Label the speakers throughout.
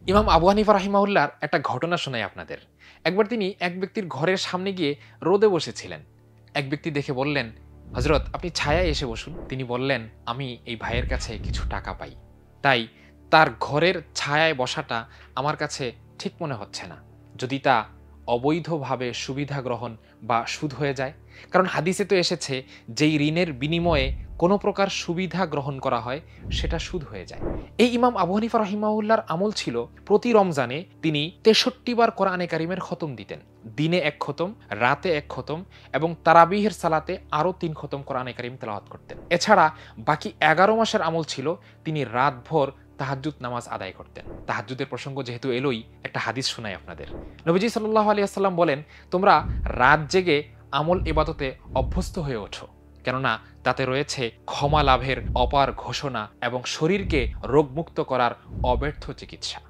Speaker 1: ইমাম আবু হানিফা রাহিমাহুল্লাহর একটা ঘটনা শোনাই আপনাদের। একবার তিনি এক ব্যক্তির ঘরের সামনে গিয়ে রোদে বসেছিলেন। এক ব্যক্তি দেখে বললেন, "হযরত আপনি ছায়ায় এসে বসুন।" তিনি বললেন, "আমি এই ভাইয়ের কাছে কিছু টাকা পাই। তাই তার ঘরের ছায়ায় বসাটা আমার কাছে ঠিক মনে হচ্ছে না। যদি তা অবৈধভাবে সুবিধা গ্রহণ বা সুদ হয়ে যায়?" কারণ হাদিসে তো এসেছে যেই ঋণের বিনিময়ে কোনো প্রকার সুবিধা গ্রহণ করা হয় সেটা সুদ হয়ে যায়। এই ইমাম আবু হানিফা রাহিমাহুল্লাহর আমল ছিল প্রতি রমজানে তিনি ৬৩ বার কোরআনে কারিমের খতম দিতেন। দিনে ১ খতম, রাতে ১ খতম এবং তারাবিহের সালাতে আরও ৩ খতম কোরআনে কারিম তেলাওয়াত করতেন। এছাড়া বাকি ১১ মাসের আমল ছিল তিনি রাতভর তাহাজ্জুদ নামাজ আদায় করতেন। তাহাজ্জুদের প্রসঙ্গ যেহেতু এলোই, একটা হাদিস শোনাই আপনাদের। নবীজি সাল্লাল্লাহু আলাইহি ওয়াসাল্লাম বলেন, "তোমরা রাত জেগে আমল ইবাদতে অভ্যস্ত হয়ে ওঠো। কেননা তাতে রয়েছে ক্ষমা লাভের অপার ঘোষণা এবং শরীরকে রোগমুক্ত করার অব্যর্থ চিকিৎসা।"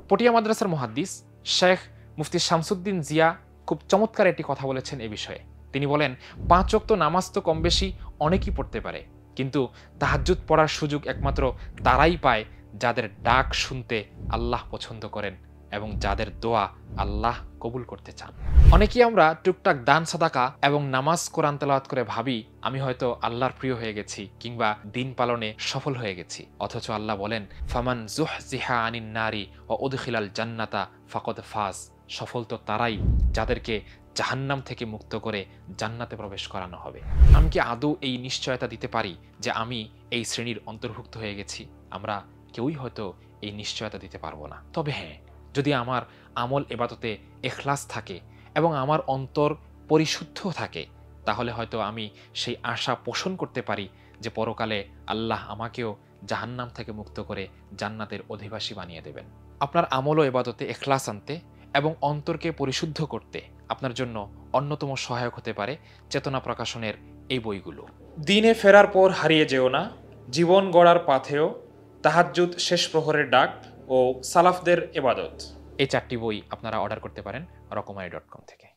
Speaker 1: পটিয়া মাদ্রাসার মুহাদ্দিস শেখ মুফতি শামসুদ্দিন জিয়া খুব চমৎকার একটি কথা বলেছেন এ বিষয়ে। তিনি বলেন, ৫ ওয়াক্ত নামাজ তো কমবেশি অনেকেই পড়তে পারে। কিন্তু তাহাজ্জুদ পড়ার সুযোগ একমাত্র তারাই পায় যাদের ডাক শুনতে আল্লাহ পছন্দ করেন এবং যাদের দোয়া আল্লাহ কবুল করতে চান। অনেকেই আমরা টুকটাক দান সাদাকা এবং নামাজ কোরআন তেলাওয়াত করে ভাবি আমি হয়তো আল্লাহর প্রিয় হয়ে গেছি কিংবা দিন পালনে সফল হয়ে গেছি। অথচ আল্লাহ বলেন, ফামান জুহজিহা আনিন নারি ওয়া উদখিলাল জান্নাতা ফাকাদ ফাজ। সফল তো তারাই যাদেরকে জাহান্নাম থেকে মুক্ত করে জান্নাতে প্রবেশ করানো হবে। আমি কি আদৌ এই নিশ্চয়তা দিতে পারি যে আমি এই শ্রেণীর অন্তর্ভুক্ত হয়ে গেছি? আমরা কেউই হয়তো এই নিশ্চয়তা দিতে পারবো না। তবে হ্যাঁ, যদি আমার আমল ইবাদতে ইখলাস থাকে এবং আমার অন্তর পরিশুদ্ধ থাকে, তাহলে হয়তো আমি সেই আশা পোষণ করতে পারি যে পরকালে আল্লাহ আমাকেও জাহান্নাম থেকে মুক্ত করে জান্নাতের অধিবাসী বানিয়ে দেবেন। আপনার আমল ও ইবাদতে ইখলাস আনতে এবং অন্তরকে পরিশুদ্ধ করতে আপনার জন্য অন্যতম সহায়ক হতে পারে চেতনা প্রকাশনের এই বইগুলো।
Speaker 2: দিনে ফেরার পর হারিয়ে যেও না, জীবন গড়ার পাথেয়, তাহাজ্জুদ শেষ প্রহরের ডাক ও সালাফদের ইবাদত।
Speaker 1: এই ৪টি বই আপনারা অর্ডার করতে পারেন রকমারি.com থেকে।